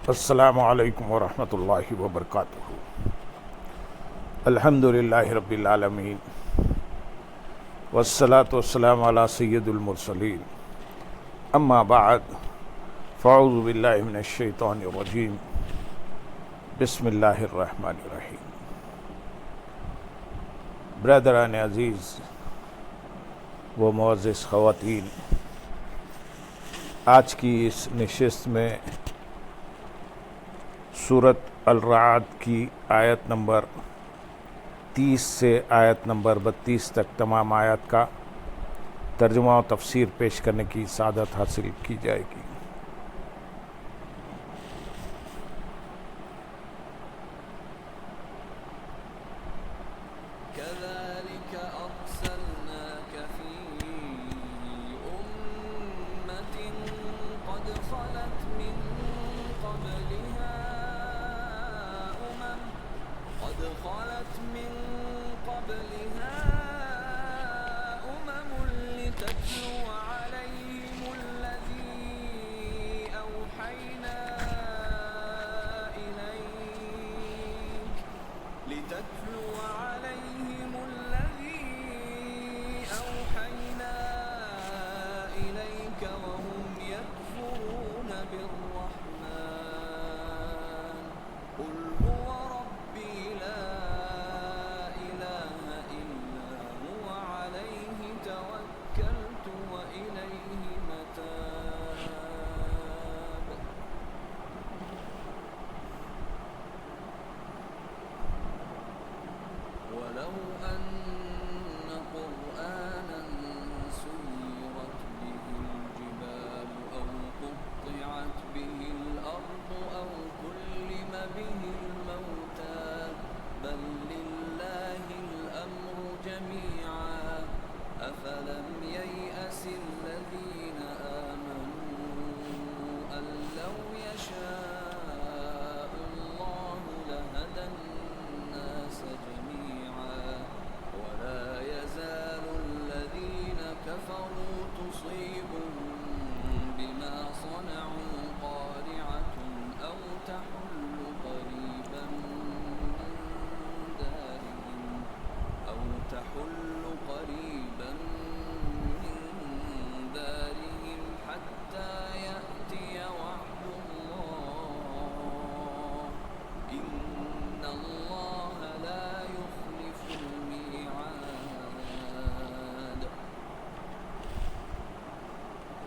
السلام علیکم ورحمۃ اللہ وبرکاتہ۔ الحمد للہ رب العالمین والصلاة والسلام علی سید المرسلین، اما بعد فاعوذ باللہ من الشیطان الرجیم، بسم اللہ الرحمن الرحیم۔ برادران عزیز و معزز خواتین، آج کی اس نشست میں سورۃ الرعد کی آیت نمبر 30 سے آیت نمبر 32 تک تمام آیات کا ترجمہ و تفسیر پیش کرنے کی سعادت حاصل کی جائے گی۔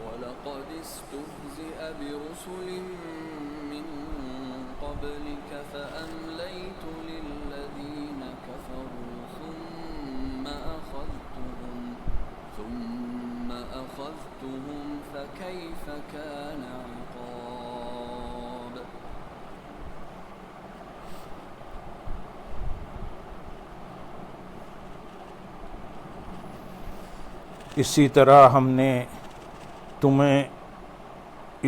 وَلَقَدِ اسْتُهْزِئَ بِرُسُلٍ مِّن قَبْلِكَ فَأَمْلَيْتُ لِلَّذِينَ كَفَرُوا ثُمَّ أَخَذْتُهُمْ فَكَيْفَ كَانَ عِقَابِ۔ اسی طرح ہم نے تمہیں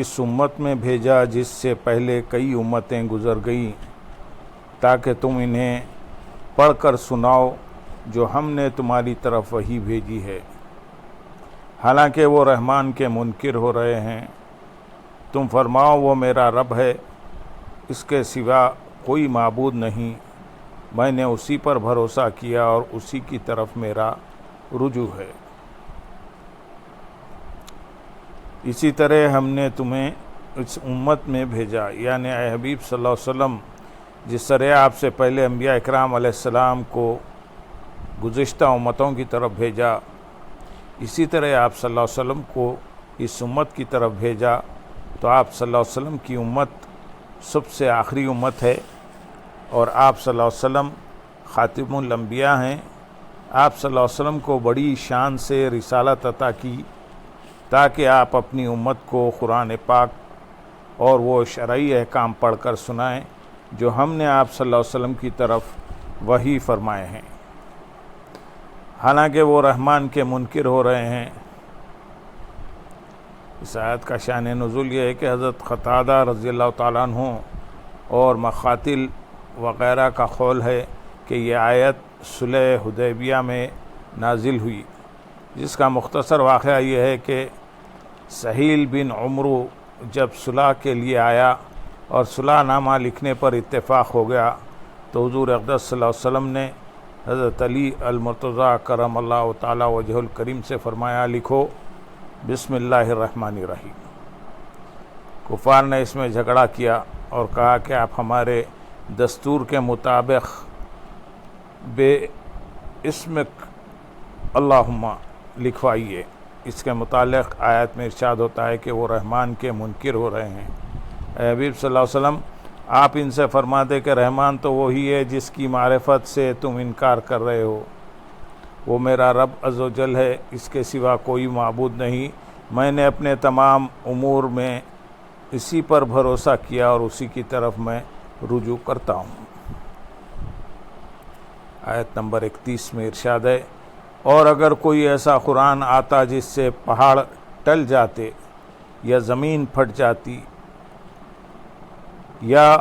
اس امت میں بھیجا جس سے پہلے کئی امتیں گزر گئیں، تاکہ تم انہیں پڑھ کر سناؤ جو ہم نے تمہاری طرف وحی بھیجی ہے، حالانکہ وہ رحمان کے منکر ہو رہے ہیں۔ تم فرماؤ وہ میرا رب ہے، اس کے سوا کوئی معبود نہیں، میں نے اسی پر بھروسہ کیا اور اسی کی طرف میرا رجوع ہے۔ اسی طرح ہم نے تمہیں اس امت میں بھیجا، یعنی اے حبیب صلی اللہ علیہ وسلم، جس طرح آپ سے پہلے انبیاء اکرام علیہ السلام کو گزشتہ امتوں کی طرف بھیجا، اسی طرح آپ صلی اللہ علیہ وسلم کو اس امت کی طرف بھیجا۔ تو آپ صلی اللہ علیہ وسلم کی امت سب سے آخری امت ہے، اور آپ صلی اللہ علیہ وسلم خاتم الانبیاء ہیں۔ آپ صلی اللہ علیہ وسلم کو بڑی شان سے رسالت عطا کی تاکہ آپ اپنی امت کو قرآن پاک اور وہ شرعی احکام پڑھ کر سنائیں جو ہم نے آپ صلی اللہ علیہ وسلم کی طرف وحی فرمائے ہیں، حالانکہ وہ رحمان کے منکر ہو رہے ہیں۔ اس آیت کا شان نزول یہ ہے کہ حضرت قتادہ رضی اللہ تعالیٰ عنہ اور مقاتل وغیرہ کا قول ہے کہ یہ آیت صلح حدیبیہ میں نازل ہوئی، جس کا مختصر واقعہ یہ ہے کہ سہیل بن عمرو جب صلح کے لیے آیا اور صلح نامہ لکھنے پر اتفاق ہو گیا تو حضور اقدس صلی اللہ علیہ وسلم نے حضرت علی المرتضیٰ کرم اللہ تعالی وجہ الکریم سے فرمایا لکھو بسم اللہ الرحمن الرحیم۔ کفار نے اس میں جھگڑا کیا اور کہا کہ آپ ہمارے دستور کے مطابق بے اسمک اللہم لکھوائیے۔ اس کے متعلق آیت میں ارشاد ہوتا ہے کہ وہ رحمان کے منکر ہو رہے ہیں۔ اے حبیب صلی اللہ علیہ وسلم آپ ان سے فرما دے کہ رحمان تو وہی ہے جس کی معرفت سے تم انکار کر رہے ہو، وہ میرا رب عز و جل ہے، اس کے سوا کوئی معبود نہیں، میں نے اپنے تمام امور میں اسی پر بھروسہ کیا اور اسی کی طرف میں رجوع کرتا ہوں۔ آیت نمبر 31 میں ارشاد ہے اور اگر کوئی ایسا قرآن آتا جس سے پہاڑ ٹل جاتے یا زمین پھٹ جاتی یا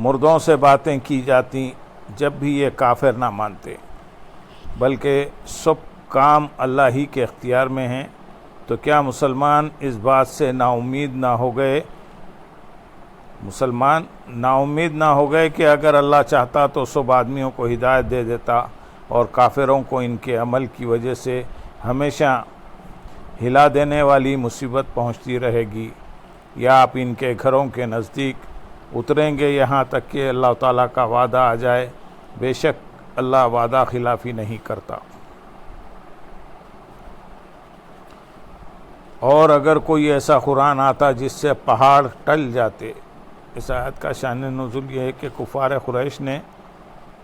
مردوں سے باتیں کی جاتی جب بھی یہ کافر نہ مانتے، بلکہ سب کام اللہ ہی کے اختیار میں ہیں، تو کیا مسلمان اس بات سے نا امید نہ ہو گئے کہ اگر اللہ چاہتا تو سب آدمیوں کو ہدایت دے دیتا اور کافروں کو ان کے عمل کی وجہ سے ہمیشہ ہلا دینے والی مصیبت پہنچتی رہے گی، یا آپ ان کے گھروں کے نزدیک اتریں گے یہاں تک کہ اللہ تعالیٰ کا وعدہ آ جائے، بے شک اللہ وعدہ خلافی نہیں کرتا۔ اور اگر کوئی ایسا قرآن آتا جس سے پہاڑ ٹل جاتے، اس آیت کا شان نزول یہ ہے کہ کفار قریش نے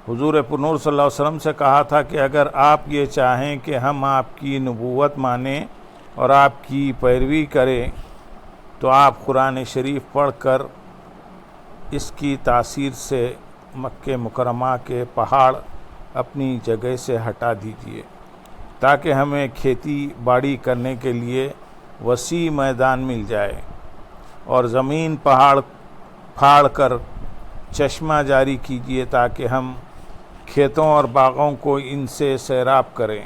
حضور پرنور صلی اللہ علیہ وسلم سے کہا تھا کہ اگر آپ یہ چاہیں کہ ہم آپ کی نبوت مانیں اور آپ کی پیروی کریں تو آپ قرآن شریف پڑھ کر اس کی تاثیر سے مکہ مکرمہ کے پہاڑ اپنی جگہ سے ہٹا دیجیے تاکہ ہمیں کھیتی باڑی کرنے کے لیے وسیع میدان مل جائے، اور زمین پہاڑ پھاڑ کر چشمہ جاری کیجیے تاکہ ہم کھیتوں اور باغوں کو ان سے سیراب کریں،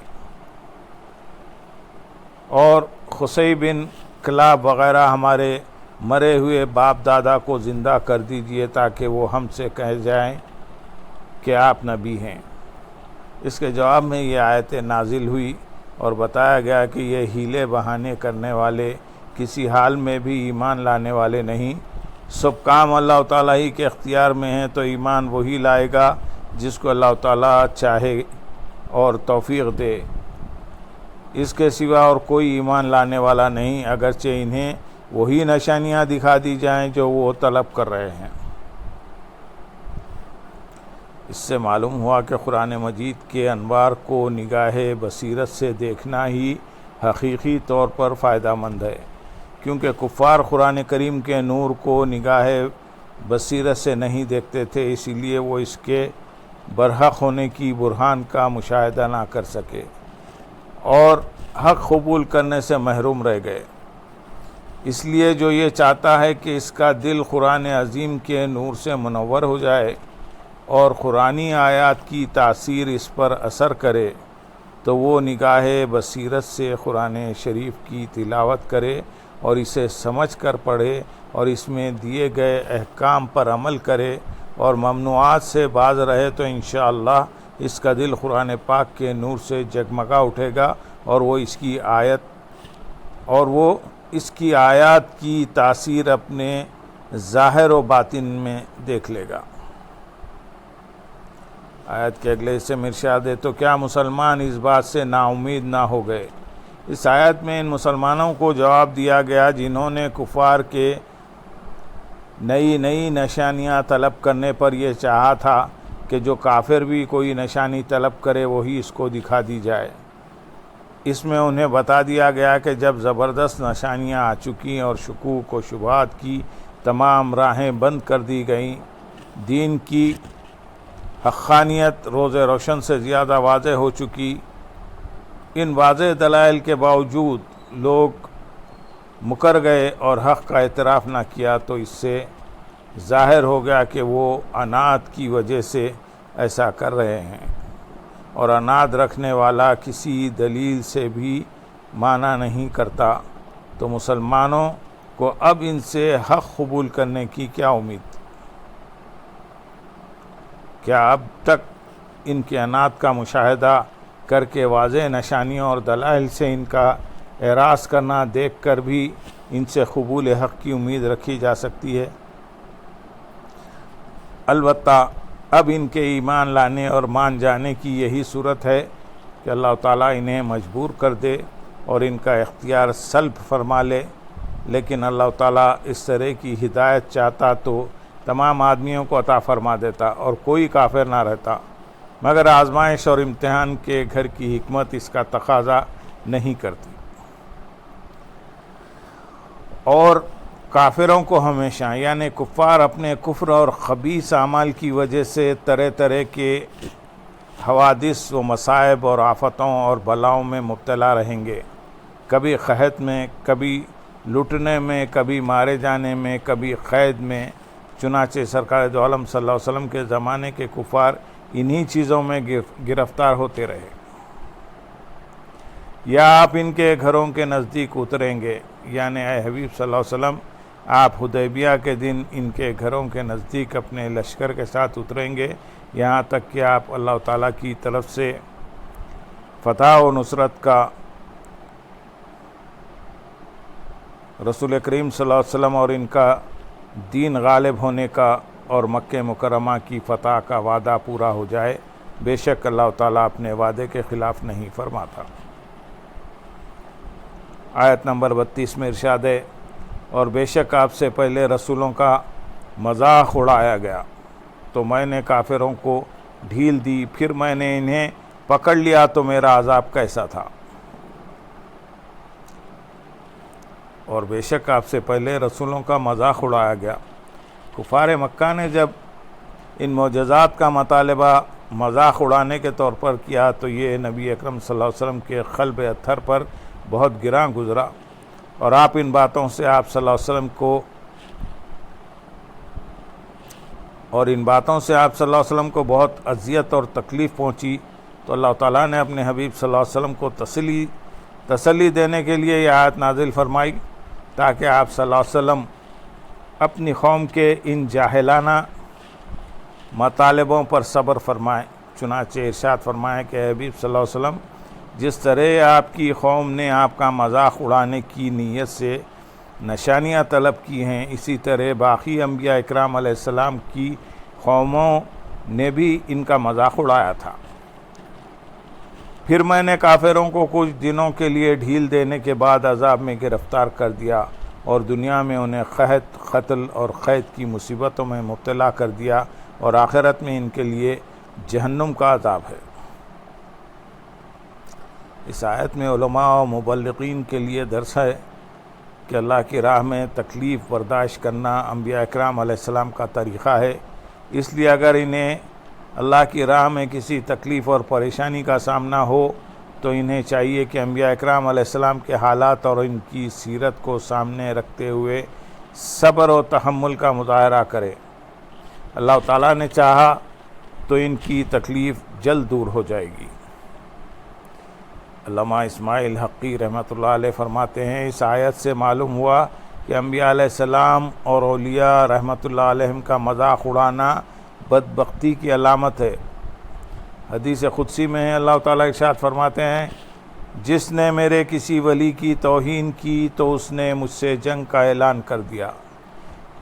اور خصی بن کلاب وغیرہ ہمارے مرے ہوئے باپ دادا کو زندہ کر دیجیے تاکہ وہ ہم سے کہہ جائیں کہ آپ نبی ہیں۔ اس کے جواب میں یہ آیت نازل ہوئی اور بتایا گیا کہ یہ ہیلے بہانے کرنے والے کسی حال میں بھی ایمان لانے والے نہیں، سب کام اللہ تعالیٰ ہی کے اختیار میں ہیں، تو ایمان وہی لائے گا جس کو اللہ تعالیٰ چاہے اور توفیق دے، اس کے سوا اور کوئی ایمان لانے والا نہیں، اگرچہ انہیں وہی نشانیاں دکھا دی جائیں جو وہ طلب کر رہے ہیں۔ اس سے معلوم ہوا کہ قرآن مجید کے انوار کو نگاہ بصیرت سے دیکھنا ہی حقیقی طور پر فائدہ مند ہے، کیونکہ کفار قرآن کریم کے نور کو نگاہ بصیرت سے نہیں دیکھتے تھے، اسی لیے وہ اس کے برحق ہونے کی برہان کا مشاہدہ نہ کر سکے اور حق قبول کرنے سے محروم رہ گئے۔ اس لیے جو یہ چاہتا ہے کہ اس کا دل قرآن عظیم کے نور سے منور ہو جائے اور قرآنی آیات کی تاثیر اس پر اثر کرے، تو وہ نگاہ بصیرت سے قرآن شریف کی تلاوت کرے اور اسے سمجھ کر پڑھے اور اس میں دیے گئے احکام پر عمل کرے اور ممنوعات سے باز رہے، تو انشاءاللہ اس کا دل قرآن پاک کے نور سے جگمگا اٹھے گا اور وہ اس کی آیات کی تاثیر اپنے ظاہر و باطن میں دیکھ لے گا۔ آیت کے اگلے حصے میں ارشاد ہے تو کیا مسلمان اس بات سے نا امید نہ ہو گئے۔ اس آیت میں ان مسلمانوں کو جواب دیا گیا جنہوں نے کفار کے نئی نشانیاں طلب کرنے پر یہ چاہا تھا کہ جو کافر بھی کوئی نشانی طلب کرے وہی اس کو دکھا دی جائے۔ اس میں انہیں بتا دیا گیا کہ جب زبردست نشانیاں آ چکیں اور شکوک و شبہات کی تمام راہیں بند کر دی گئیں، دین کی حقانیت روز روشن سے زیادہ واضح ہو چکی، ان واضح دلائل کے باوجود لوگ مکر گئے اور حق کا اعتراف نہ کیا، تو اس سے ظاہر ہو گیا کہ وہ عناد کی وجہ سے ایسا کر رہے ہیں، اور عناد رکھنے والا کسی دلیل سے بھی مانع نہیں کرتا۔ تو مسلمانوں کو اب ان سے حق قبول کرنے کی کیا امید؟ کیا اب تک ان کے عناد کا مشاہدہ کر کے واضح نشانیوں اور دلائل سے ان کا اعراض کرنا دیکھ کر بھی ان سے قبول حق کی امید رکھی جا سکتی ہے؟ البتہ اب ان کے ایمان لانے اور مان جانے کی یہی صورت ہے کہ اللہ تعالیٰ انہیں مجبور کر دے اور ان کا اختیار سلب فرما لے، لیکن اللہ تعالیٰ اس طرح کی ہدایت چاہتا تو تمام آدمیوں کو عطا فرما دیتا اور کوئی کافر نہ رہتا، مگر آزمائش اور امتحان کے گھر کی حکمت اس کا تقاضا نہیں کرتی، اور کافروں کو ہمیشہ یعنی کفار اپنے کفر اور خبیث اعمال کی وجہ سے طرح طرح کے حوادث و مصائب اور آفتوں اور بلاؤں میں مبتلا رہیں گے، کبھی قحط میں، کبھی لٹنے میں، کبھی مارے جانے میں، کبھی قید میں۔ چنانچہ سرکار دو عالم صلی اللہ علیہ وسلم کے زمانے کے کفار انہی چیزوں میں گرفتار ہوتے رہے۔ یا آپ ان کے گھروں کے نزدیک اتریں گے، یعنی اے حبیب صلی اللہ علیہ وسلم آپ حدیبیہ کے دن ان کے گھروں کے نزدیک اپنے لشکر کے ساتھ اتریں گے، یہاں تک کہ آپ اللہ تعالیٰ کی طرف سے فتح و نصرت کا، رسول کریم صلی اللہ علیہ وسلم اور ان کا دین غالب ہونے کا اور مکہ مکرمہ کی فتح کا وعدہ پورا ہو جائے۔ بے شک اللہ تعالیٰ اپنے وعدے کے خلاف نہیں فرماتا۔ آیت نمبر 32 میں ارشاد ہے، اور بے شک آپ سے پہلے رسولوں کا مذاق اڑایا گیا تو میں نے کافروں کو ڈھیل دی، پھر میں نے انہیں پکڑ لیا تو میرا عذاب کیسا تھا۔ اور بے شک آپ سے پہلے رسولوں کا مذاق اڑایا گیا۔ کفار مکہ نے جب ان معجزات کا مطالبہ مذاق اڑانے کے طور پر کیا تو یہ نبی اکرم صلی اللہ علیہ وسلم کے قلب اطہر پر بہت گراں گزرا، اور آپ ان باتوں سے آپ صلی اللہ علیہ وسلم کو بہت اذیت اور تکلیف پہنچی، تو اللہ تعالیٰ نے اپنے حبیب صلی اللہ علیہ وسلم کو تسلی دینے کے لیے یہ آیت نازل فرمائی تاکہ آپ صلی اللہ علیہ وسلم اپنی قوم کے ان جاہلانہ مطالبوں پر صبر فرمائیں۔ چنانچہ ارشاد فرمائیں کہ اے حبیب صلی اللہ علیہ وسلم جس طرح آپ کی قوم نے آپ کا مذاق اڑانے کی نیت سے نشانیاں طلب کی ہیں، اسی طرح باقی انبیاء اکرام علیہ السلام کی قوموں نے بھی ان کا مذاق اڑایا تھا۔ پھر میں نے کافروں کو کچھ دنوں کے لیے ڈھیل دینے کے بعد عذاب میں گرفتار کر دیا اور دنیا میں انہیں قحط، قتل اور قید کی مصیبتوں میں مبتلا کر دیا، اور آخرت میں ان کے لیے جہنم کا عذاب ہے۔ اس آیت میں علماء و مبلغین کے لیے درس ہے کہ اللہ کی راہ میں تکلیف برداشت کرنا انبیاء اکرام علیہ السلام کا طریقہ ہے، اس لیے اگر انہیں اللہ کی راہ میں کسی تکلیف اور پریشانی کا سامنا ہو تو انہیں چاہیے کہ انبیاء اکرام علیہ السلام کے حالات اور ان کی سیرت کو سامنے رکھتے ہوئے صبر و تحمل کا مظاہرہ کرے۔ اللہ تعالیٰ نے چاہا تو ان کی تکلیف جلد دور ہو جائے گی۔ علامہ اسماعیل حقی رحمۃ اللہ علیہ فرماتے ہیں، اس آیت سے معلوم ہوا کہ انبیاء علیہ السلام اور اولیاء رحمۃ اللہ علیہم کا مذاق اڑانا بدبختی کی علامت ہے۔ حدیث قدسی میں ہے، اللہ تعالیٰ ارشاد فرماتے ہیں، جس نے میرے کسی ولی کی توہین کی تو اس نے مجھ سے جنگ کا اعلان کر دیا،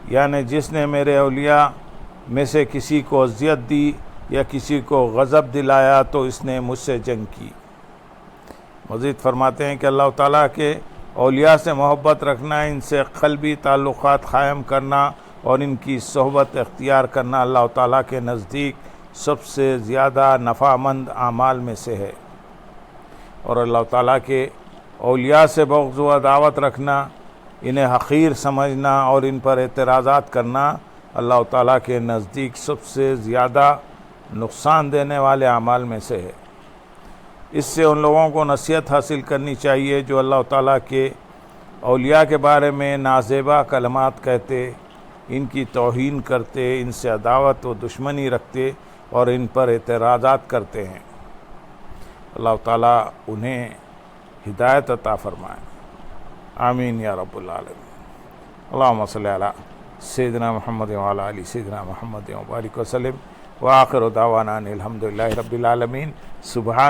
یعنی جس نے میرے اولیاء میں سے کسی کو اذیت دی یا کسی کو غضب دلایا تو اس نے مجھ سے جنگ کی۔ مزید فرماتے ہیں کہ اللہ تعالیٰ کے اولیاء سے محبت رکھنا، ان سے قلبی تعلقات قائم کرنا اور ان کی صحبت اختیار کرنا اللہ تعالیٰ کے نزدیک سب سے زیادہ نفع مند اعمال میں سے ہے، اور اللہ تعالیٰ کے اولیاء سے بغض و عداوت رکھنا، انہیں حقیر سمجھنا اور ان پر اعتراضات کرنا اللہ تعالیٰ کے نزدیک سب سے زیادہ نقصان دینے والے اعمال میں سے ہے۔ اس سے ان لوگوں کو نصیحت حاصل کرنی چاہیے جو اللہ تعالیٰ کے اولیاء کے بارے میں نازیبا کلمات کہتے، ان کی توہین کرتے، ان سے عداوت و دشمنی رکھتے اور ان پر اعتراضات کرتے ہیں۔ اللہ تعالیٰ انہیں ہدایت عطا فرمائے، آمین یا رب العالمین۔ اللہم صلی علی سیدنا محمد وعلی آل سیدنا محمد وبارک وسلم وآخر دعوانا ان الحمدللہ رب العالمین. سبحان